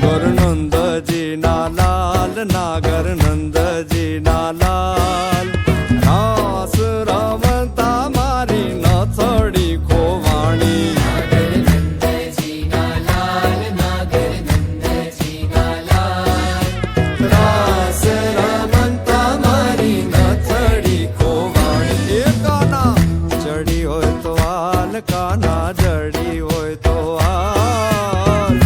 નાગર નંદજી ના લાલ, નાગર નંદજી ના લાલ, રાસ રમતા મારી નથડી ખોવાણી. નાગર નંદજી ના લાલ, નાગર નંદજી ના લાલ, રાસ રમતા મારી નથડી ખોવાણી. એ કાના જડી હોય તો હાલ, કાના જડી હોય તો હાલ,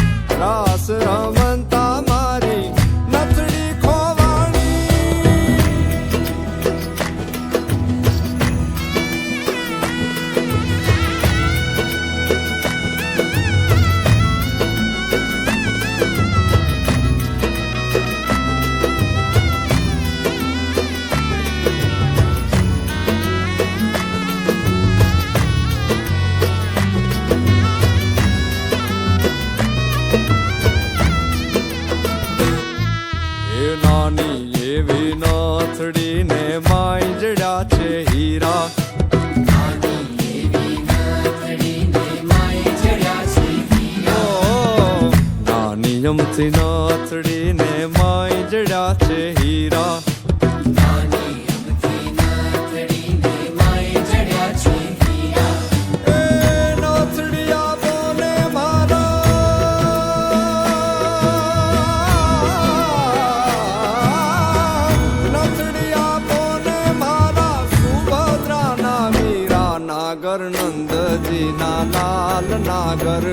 રાસ રમતા મારી નથડી ખોવાણી. એ નાની એવી નથડી ને માંજડ્યા છે હીરા. નાની એવી નથડીને માય જડ્યા છે હીરા. ઓ, નાની અમથી નથડી ને માંજડ્યા છે હીરા. નાની અમથી નથડીને માય જડ્યા છે હીરા. એ નથડી આપો ને મારા, નથડી આપો ને મારા સુભદ્રાના વીરા. નાગર નંદજી ના લાલ, નાગર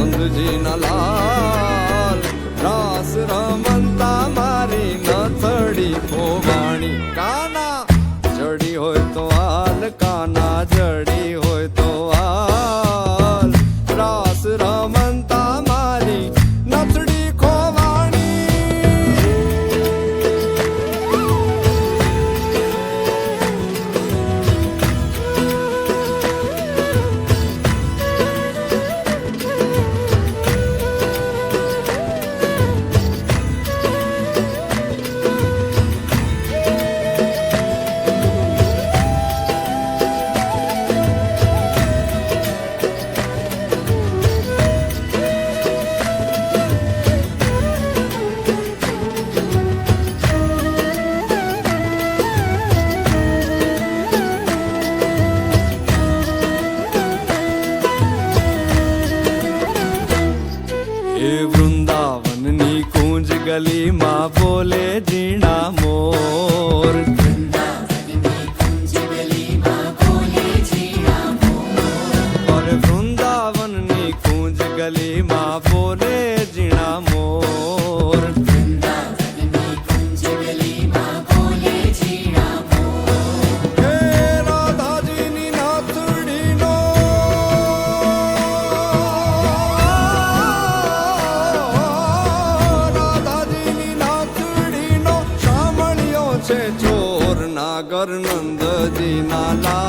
નંદજી ના લાલ, રાસ રમતા મારી નથડી ખોવાણી. કાના જડી હોય તો હાલ, કાના જડી હોય તો હાલ, રાસ રમતા મારી નથડી ખોવાણી. એ વૃંદાવનની કુંજ ગલીમાં બોલે ઝીણા મોર. વૃંદાવનની કુંજ ગલીમાં બોલે ઝીણા મોર. અરે વૃંદાવનની કુંજ ગલીમાં બોલે ઝીણા મોર. વૃંદાવનની કુંજ ગલીમાં બોલે ઝીણા મોર. હે રાધાજીની નાથડીનો, રાધાજીની નાથડીનો સાંભળ્યો છે ચોર. નાગર નંદજી ના લાલ,